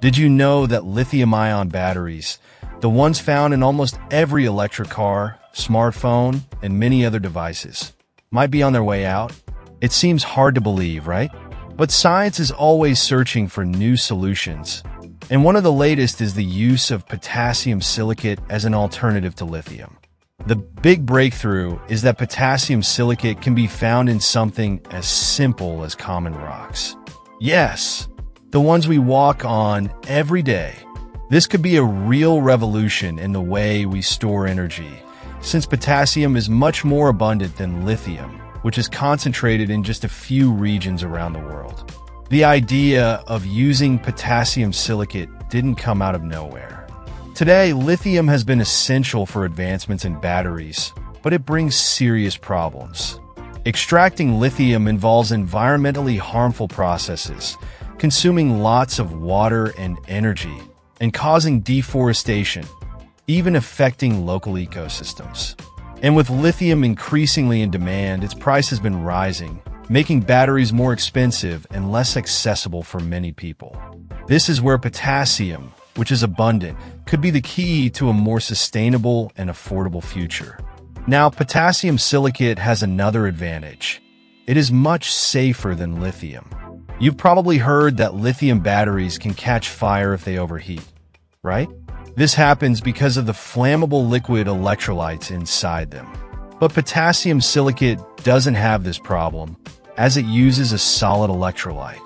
Did you know that lithium-ion batteries, the ones found in almost every electric car, smartphone, and many other devices, might be on their way out? It seems hard to believe, right? But science is always searching for new solutions, and one of the latest is the use of potassium silicate as an alternative to lithium. The big breakthrough is that potassium silicate can be found in something as simple as common rocks. Yes, the ones we walk on every day. This could be a real revolution in the way we store energy, since potassium is much more abundant than lithium, which is concentrated in just a few regions around the world. The idea of using potassium silicate didn't come out of nowhere. Today, lithium has been essential for advancements in batteries, but it brings serious problems. Extracting lithium involves environmentally harmful processes, consuming lots of water and energy, and causing deforestation, even affecting local ecosystems. And with lithium increasingly in demand, its price has been rising, making batteries more expensive and less accessible for many people. This is where potassium, which is abundant, could be the key to a more sustainable and affordable future. Now, potassium silicate has another advantage. It is much safer than lithium. You've probably heard that lithium batteries can catch fire if they overheat, right? This happens because of the flammable liquid electrolytes inside them. But potassium silicate doesn't have this problem, as it uses a solid electrolyte.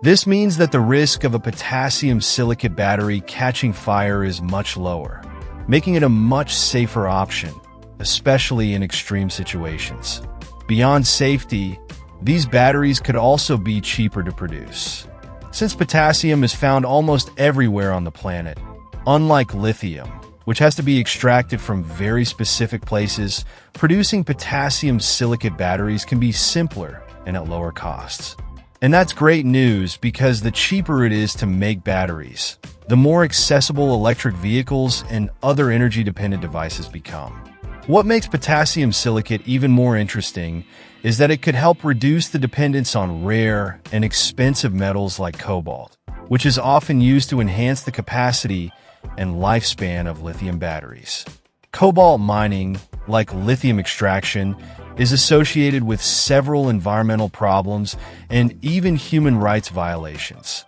This means that the risk of a potassium silicate battery catching fire is much lower, making it a much safer option, especially in extreme situations. Beyond safety, these batteries could also be cheaper to produce. Since potassium is found almost everywhere on the planet, unlike lithium, which has to be extracted from very specific places, producing potassium silicate batteries can be simpler and at lower costs. And that's great news because the cheaper it is to make batteries, the more accessible electric vehicles and other energy-dependent devices become. What makes potassium silicate even more interesting is that it could help reduce the dependence on rare and expensive metals like cobalt, which is often used to enhance the capacity and lifespan of lithium batteries. Cobalt mining, like lithium extraction, is associated with several environmental problems and even human rights violations.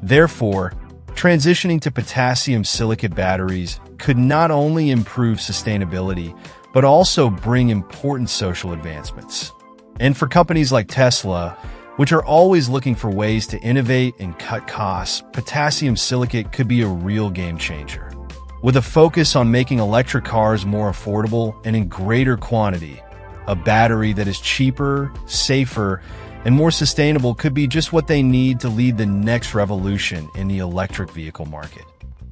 Therefore, transitioning to potassium silicate batteries could not only improve sustainability, but also bring important social advancements. And for companies like Tesla, which are always looking for ways to innovate and cut costs, potassium silicate could be a real game changer. With a focus on making electric cars more affordable and in greater quantity, a battery that is cheaper, safer, and more sustainable could be just what they need to lead the next revolution in the electric vehicle market.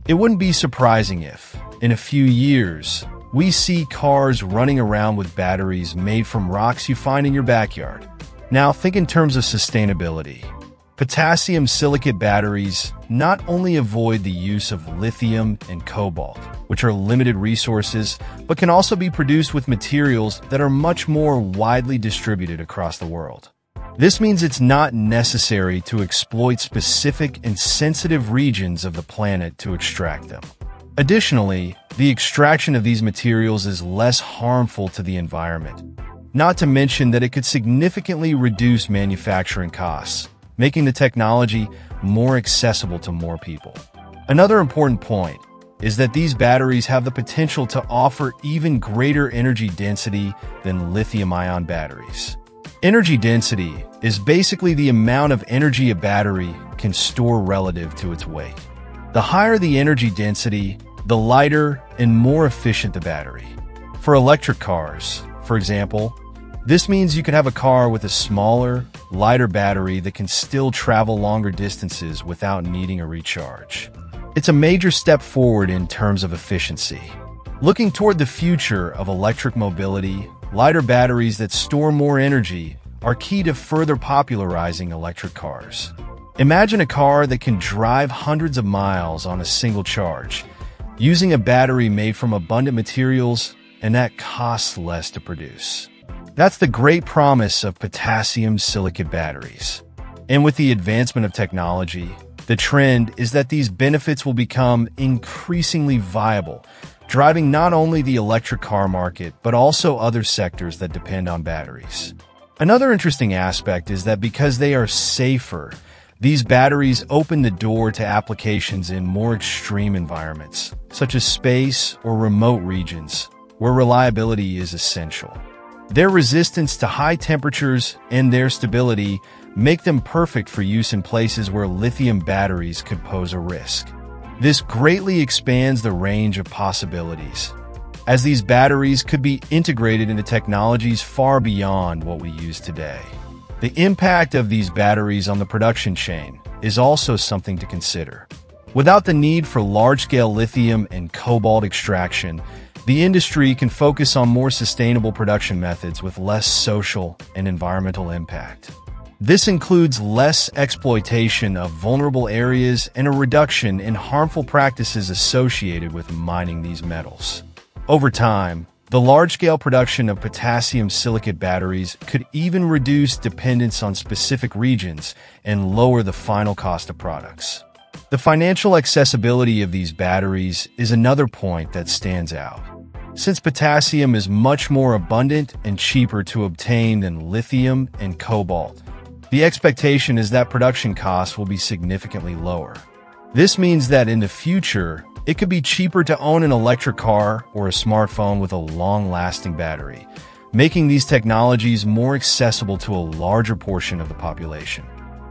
It wouldn't be surprising if, in a few years, we see cars running around with batteries made from rocks you find in your backyard. Now, think in terms of sustainability. Potassium silicate batteries not only avoid the use of lithium and cobalt, which are limited resources, but can also be produced with materials that are much more widely distributed across the world. This means it's not necessary to exploit specific and sensitive regions of the planet to extract them. Additionally, the extraction of these materials is less harmful to the environment, not to mention that it could significantly reduce manufacturing costs, making the technology more accessible to more people. Another important point is that these batteries have the potential to offer even greater energy density than lithium-ion batteries. Energy density is basically the amount of energy a battery can store relative to its weight. The higher the energy density, the lighter and more efficient the battery. For electric cars, for example, this means you could have a car with a smaller, lighter battery that can still travel longer distances without needing a recharge. It's a major step forward in terms of efficiency. Looking toward the future of electric mobility, lighter batteries that store more energy are key to further popularizing electric cars. Imagine a car that can drive hundreds of miles on a single charge, using a battery made from abundant materials and that costs less to produce. That's the great promise of potassium silicate batteries. And with the advancement of technology, The trend is that these benefits will become increasingly viable, driving not only the electric car market, but also other sectors that depend on batteries. Another interesting aspect is that because they are safer, these batteries open the door to applications in more extreme environments, such as space or remote regions, where reliability is essential. Their resistance to high temperatures and their stability make them perfect for use in places where lithium batteries could pose a risk. This greatly expands the range of possibilities, as these batteries could be integrated into technologies far beyond what we use today. The impact of these batteries on the production chain is also something to consider. Without the need for large-scale lithium and cobalt extraction, the industry can focus on more sustainable production methods with less social and environmental impact. This includes less exploitation of vulnerable areas and a reduction in harmful practices associated with mining these metals. Over time, the large-scale production of potassium silicate batteries could even reduce dependence on specific regions and lower the final cost of products. The financial accessibility of these batteries is another point that stands out. Since potassium is much more abundant and cheaper to obtain than lithium and cobalt, the expectation is that production costs will be significantly lower. This means that in the future, it could be cheaper to own an electric car or a smartphone with a long-lasting battery, making these technologies more accessible to a larger portion of the population.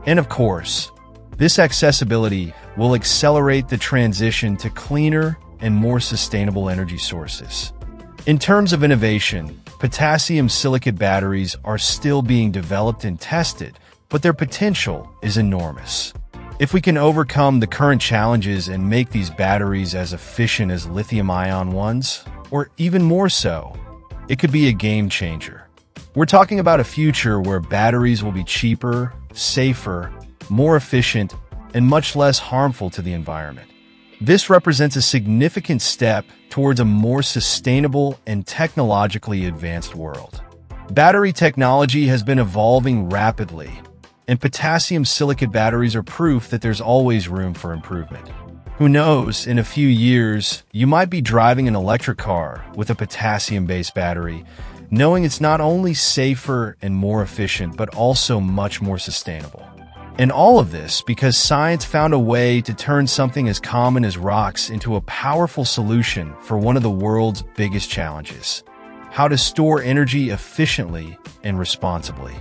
And of course, this accessibility will accelerate the transition to cleaner and more sustainable energy sources. In terms of innovation, potassium silicate batteries are still being developed and tested, but their potential is enormous. If we can overcome the current challenges and make these batteries as efficient as lithium-ion ones, or even more so, it could be a game changer. We're talking about a future where batteries will be cheaper, safer, more efficient, and much less harmful to the environment. This represents a significant step towards a more sustainable and technologically advanced world. Battery technology has been evolving rapidly, and potassium silicate batteries are proof that there's always room for improvement. Who knows, in a few years, you might be driving an electric car with a potassium-based battery, knowing it's not only safer and more efficient, but also much more sustainable. And all of this because science found a way to turn something as common as rocks into a powerful solution for one of the world's biggest challenges: how to store energy efficiently and responsibly.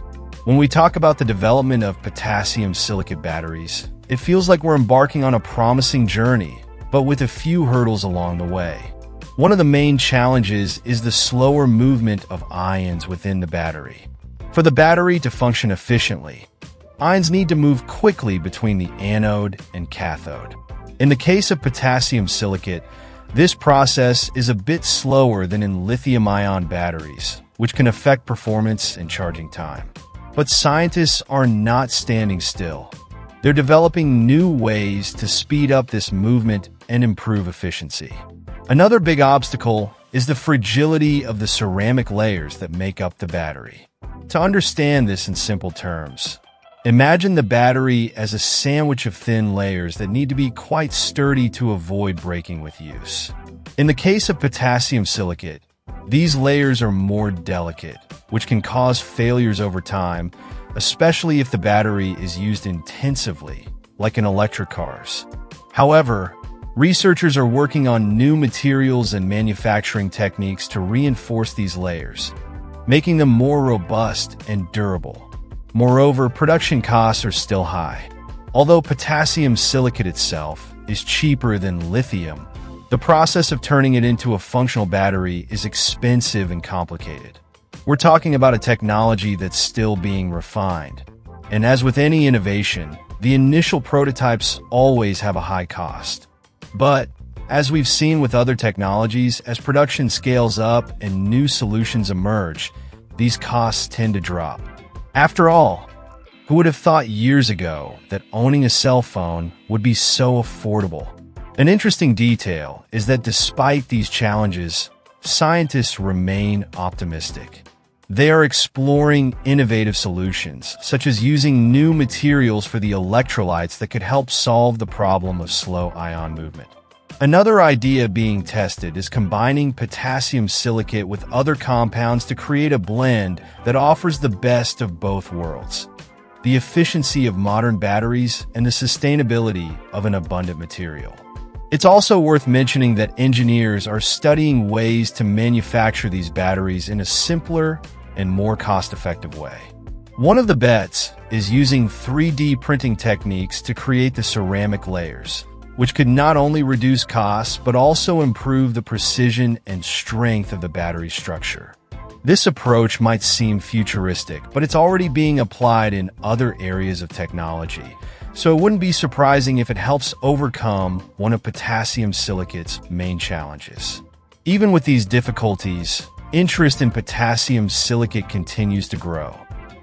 When we talk about the development of potassium silicate batteries, it feels like we're embarking on a promising journey, but with a few hurdles along the way. One of the main challenges is the slower movement of ions within the battery. For the battery to function efficiently, ions need to move quickly between the anode and cathode. In the case of potassium silicate, this process is a bit slower than in lithium-ion batteries, which can affect performance and charging time. But scientists are not standing still. They're developing new ways to speed up this movement and improve efficiency. Another big obstacle is the fragility of the ceramic layers that make up the battery. To understand this in simple terms, imagine the battery as a sandwich of thin layers that need to be quite sturdy to avoid breaking with use. In the case of potassium silicate, these layers are more delicate, which can cause failures over time, especially if the battery is used intensively, like in electric cars. However, researchers are working on new materials and manufacturing techniques to reinforce these layers, making them more robust and durable. Moreover, production costs are still high. Although potassium silicate itself is cheaper than lithium, the process of turning it into a functional battery is expensive and complicated. We're talking about a technology that's still being refined. And as with any innovation, the initial prototypes always have a high cost. But, as we've seen with other technologies, as production scales up and new solutions emerge, these costs tend to drop. After all, who would have thought years ago that owning a cell phone would be so affordable? An interesting detail is that despite these challenges, scientists remain optimistic. They are exploring innovative solutions, such as using new materials for the electrolytes that could help solve the problem of slow ion movement. Another idea being tested is combining potassium silicate with other compounds to create a blend that offers the best of both worlds: the efficiency of modern batteries and the sustainability of an abundant material. It's also worth mentioning that engineers are studying ways to manufacture these batteries in a simpler and more cost-effective way. One of the bets is using 3D printing techniques to create the ceramic layers, which could not only reduce costs but also improve the precision and strength of the battery structure. This approach might seem futuristic, but it's already being applied in other areas of technology, so it wouldn't be surprising if it helps overcome one of potassium silicate's main challenges. Even with these difficulties, interest in potassium silicate continues to grow.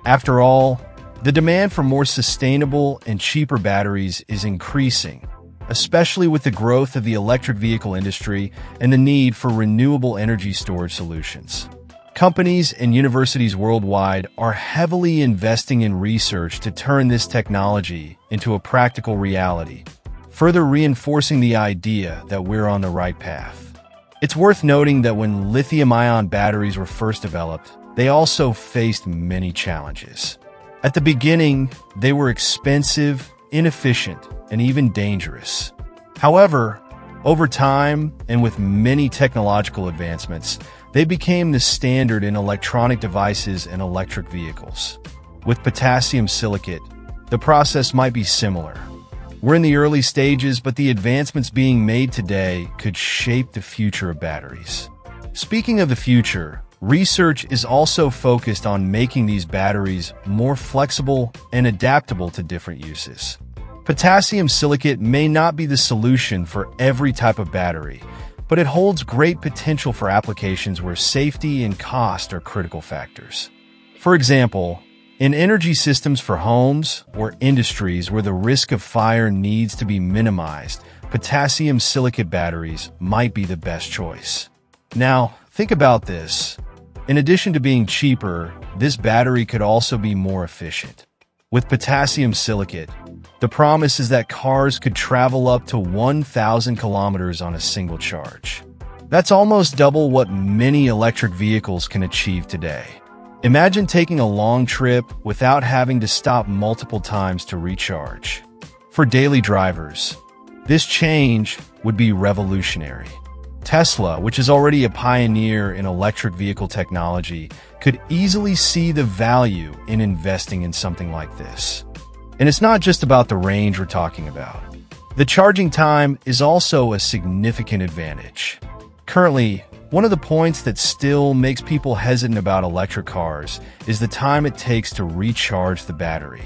After all, the demand for more sustainable and cheaper batteries is increasing, especially with the growth of the electric vehicle industry and the need for renewable energy storage solutions. Companies and universities worldwide are heavily investing in research to turn this technology into a practical reality, further reinforcing the idea that we're on the right path. It's worth noting that when lithium-ion batteries were first developed, they also faced many challenges. At the beginning, they were expensive, inefficient, and even dangerous. However, over time, and with many technological advancements, they became the standard in electronic devices and electric vehicles. With potassium silicate, the process might be similar. We're in the early stages, but the advancements being made today could shape the future of batteries. Speaking of the future, research is also focused on making these batteries more flexible and adaptable to different uses. Potassium silicate may not be the solution for every type of battery, but it holds great potential for applications where safety and cost are critical factors. For example, in energy systems for homes or industries where the risk of fire needs to be minimized, potassium silicate batteries might be the best choice. Now, think about this. In addition to being cheaper, this battery could also be more efficient. With potassium silicate, the promise is that cars could travel up to 1,000 kilometers on a single charge. That's almost double what many electric vehicles can achieve today. Imagine taking a long trip without having to stop multiple times to recharge. For daily drivers, this change would be revolutionary. Tesla, which is already a pioneer in electric vehicle technology, could easily see the value in investing in something like this. And it's not just about the range we're talking about. The charging time is also a significant advantage. Currently, one of the points that still makes people hesitant about electric cars is the time it takes to recharge the battery.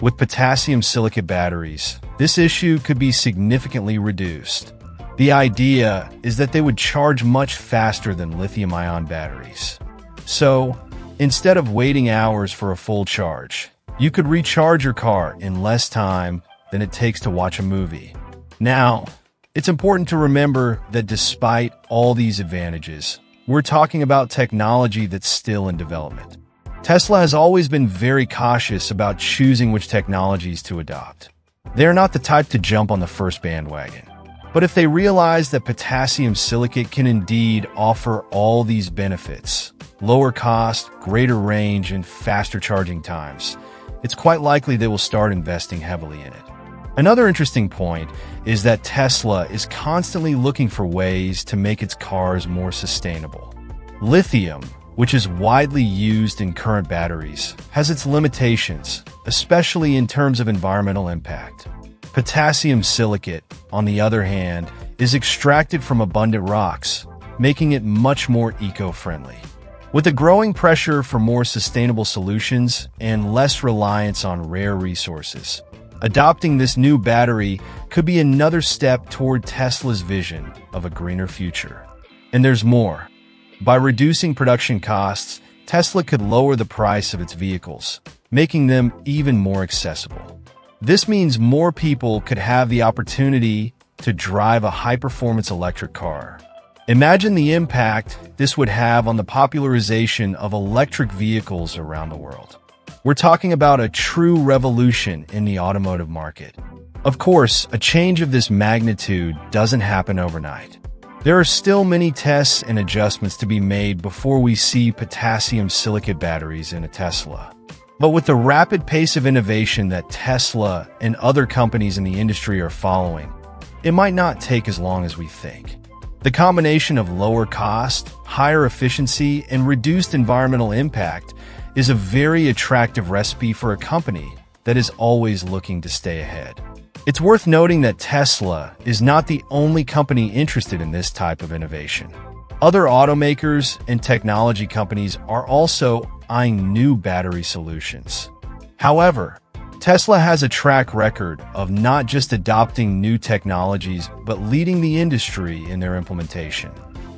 With potassium silicate batteries, this issue could be significantly reduced. The idea is that they would charge much faster than lithium-ion batteries. So, instead of waiting hours for a full charge, you could recharge your car in less time than it takes to watch a movie. Now, it's important to remember that despite all these advantages, we're talking about technology that's still in development. Tesla has always been very cautious about choosing which technologies to adopt. They're not the type to jump on the first bandwagon. But if they realize that potassium silicate can indeed offer all these benefits, lower cost, greater range, and faster charging times, it's quite likely they will start investing heavily in it. Another interesting point is that Tesla is constantly looking for ways to make its cars more sustainable. Lithium, which is widely used in current batteries, has its limitations, especially in terms of environmental impact. Potassium silicate, on the other hand, is extracted from abundant rocks, making it much more eco-friendly. With a growing pressure for more sustainable solutions and less reliance on rare resources, adopting this new battery could be another step toward Tesla's vision of a greener future. And there's more. By reducing production costs, Tesla could lower the price of its vehicles, making them even more accessible. This means more people could have the opportunity to drive a high-performance electric car. Imagine the impact this would have on the popularization of electric vehicles around the world. We're talking about a true revolution in the automotive market. Of course, a change of this magnitude doesn't happen overnight. There are still many tests and adjustments to be made before we see potassium silicate batteries in a Tesla. But with the rapid pace of innovation that Tesla and other companies in the industry are following, it might not take as long as we think. The combination of lower cost, higher efficiency, and reduced environmental impact is a very attractive recipe for a company that is always looking to stay ahead. It's worth noting that Tesla is not the only company interested in this type of innovation. Other automakers and technology companies are also eyeing new battery solutions. However, Tesla has a track record of not just adopting new technologies, but leading the industry in their implementation.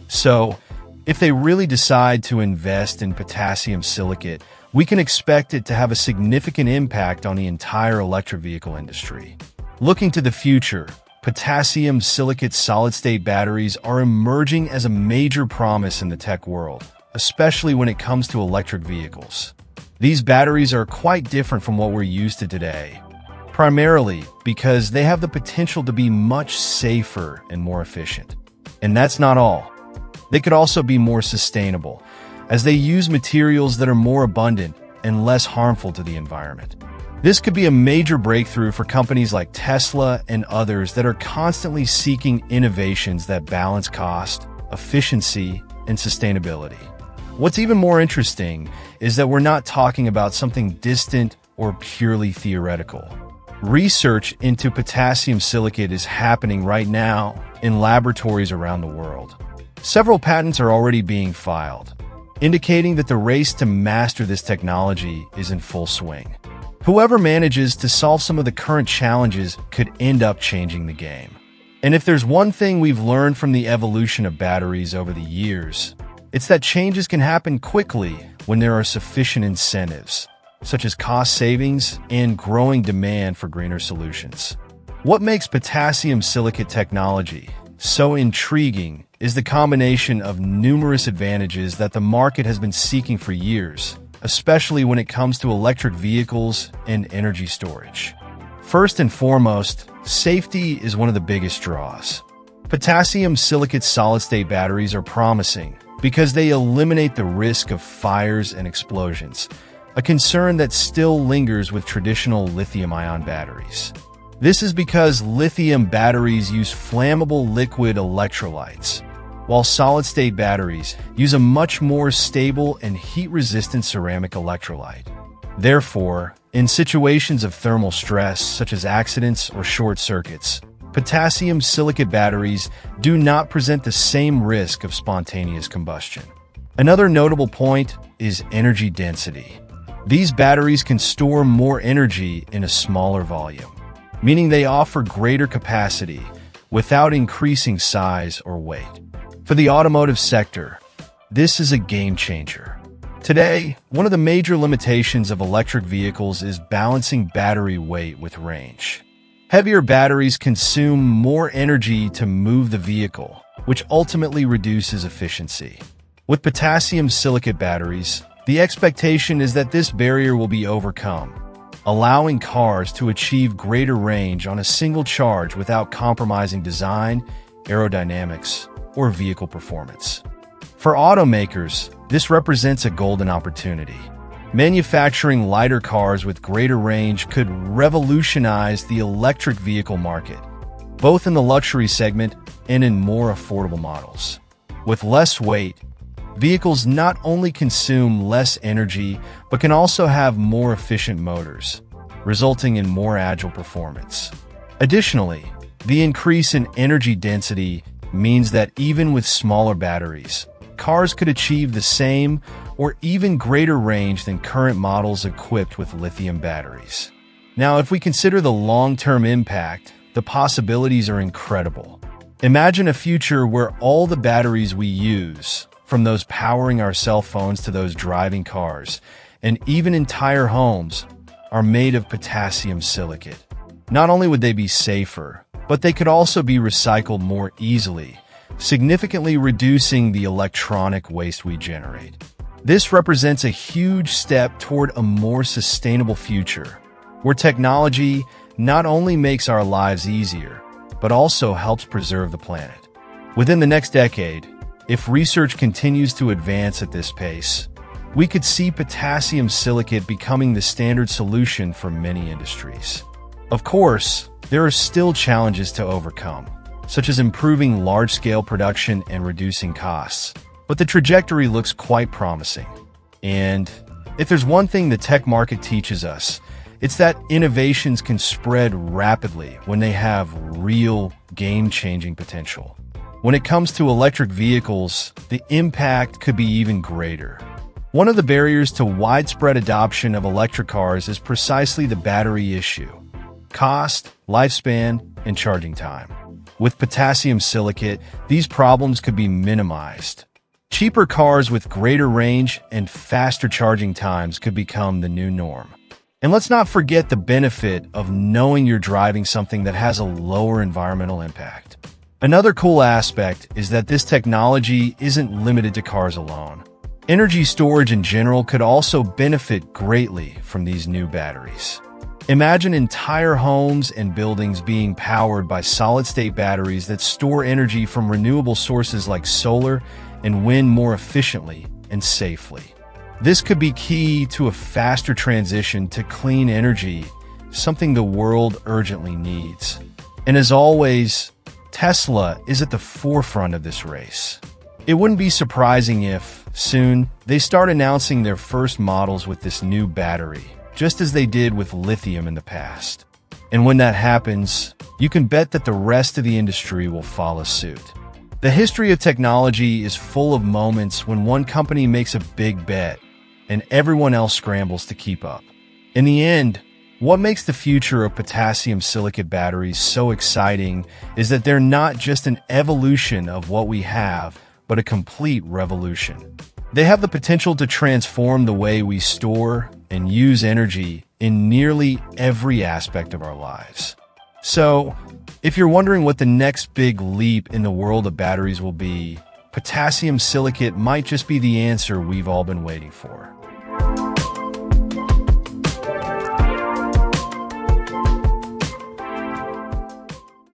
So, if they really decide to invest in potassium silicate, we can expect it to have a significant impact on the entire electric vehicle industry. Looking to the future, potassium silicate solid-state batteries are emerging as a major promise in the tech world, especially when it comes to electric vehicles. These batteries are quite different from what we're used to today, primarily because they have the potential to be much safer and more efficient. And that's not all. They could also be more sustainable, as they use materials that are more abundant and less harmful to the environment. This could be a major breakthrough for companies like Tesla and others that are constantly seeking innovations that balance cost, efficiency, and sustainability. What's even more interesting is that we're not talking about something distant or purely theoretical. Research into potassium silicate is happening right now in laboratories around the world. Several patents are already being filed, indicating that the race to master this technology is in full swing. Whoever manages to solve some of the current challenges could end up changing the game. And if there's one thing we've learned from the evolution of batteries over the years, it's that changes can happen quickly when there are sufficient incentives, such as cost savings and growing demand for greener solutions. What makes potassium silicate technology so intriguing is the combination of numerous advantages that the market has been seeking for years, especially when it comes to electric vehicles and energy storage. First and foremost, safety is one of the biggest draws. Potassium silicate solid-state batteries are promising because they eliminate the risk of fires and explosions, a concern that still lingers with traditional lithium-ion batteries. This is because lithium batteries use flammable liquid electrolytes, while solid-state batteries use a much more stable and heat-resistant ceramic electrolyte. Therefore, in situations of thermal stress, such as accidents or short circuits, potassium silicate batteries do not present the same risk of spontaneous combustion. Another notable point is energy density. These batteries can store more energy in a smaller volume, meaning they offer greater capacity without increasing size or weight. For the automotive sector, this is a game changer. Today, one of the major limitations of electric vehicles is balancing battery weight with range. Heavier batteries consume more energy to move the vehicle, which ultimately reduces efficiency. With potassium silicate batteries, the expectation is that this barrier will be overcome, allowing cars to achieve greater range on a single charge without compromising design, aerodynamics, or vehicle performance. For automakers, this represents a golden opportunity. Manufacturing lighter cars with greater range could revolutionize the electric vehicle market, both in the luxury segment and in more affordable models. With less weight, vehicles not only consume less energy, but can also have more efficient motors, resulting in more agile performance. Additionally, the increase in energy density means that even with smaller batteries, cars could achieve the same or even greater range than current models equipped with lithium batteries. Now, if we consider the long-term impact, the possibilities are incredible. Imagine a future where all the batteries we use, from those powering our cell phones to those driving cars, and even entire homes, are made of potassium silicate. Not only would they be safer, but they could also be recycled more easily, significantly reducing the electronic waste we generate. This represents a huge step toward a more sustainable future, where technology not only makes our lives easier, but also helps preserve the planet. Within the next decade, if research continues to advance at this pace, we could see potassium silicate becoming the standard solution for many industries. Of course, there are still challenges to overcome, such as improving large-scale production and reducing costs, but the trajectory looks quite promising. And if there's one thing the tech market teaches us, it's that innovations can spread rapidly when they have real game-changing potential. When it comes to electric vehicles, the impact could be even greater. One of the barriers to widespread adoption of electric cars is precisely the battery issue: cost, lifespan, and charging time. With potassium silicate, these problems could be minimized. Cheaper cars with greater range and faster charging times could become the new norm. And let's not forget the benefit of knowing you're driving something that has a lower environmental impact. Another cool aspect is that this technology isn't limited to cars alone. Energy storage in general could also benefit greatly from these new batteries. Imagine entire homes and buildings being powered by solid-state batteries that store energy from renewable sources like solar and wind more efficiently and safely. This could be key to a faster transition to clean energy, something the world urgently needs. And as always, Tesla is at the forefront of this race. It wouldn't be surprising if, soon, they start announcing their first models with this new battery, just as they did with lithium in the past. And when that happens, you can bet that the rest of the industry will follow suit. The history of technology is full of moments when one company makes a big bet and everyone else scrambles to keep up. In the end, what makes the future of potassium silicate batteries so exciting is that they're not just an evolution of what we have, but a complete revolution. They have the potential to transform the way we store and use energy in nearly every aspect of our lives. So, if you're wondering what the next big leap in the world of batteries will be, potassium silicate might just be the answer we've all been waiting for.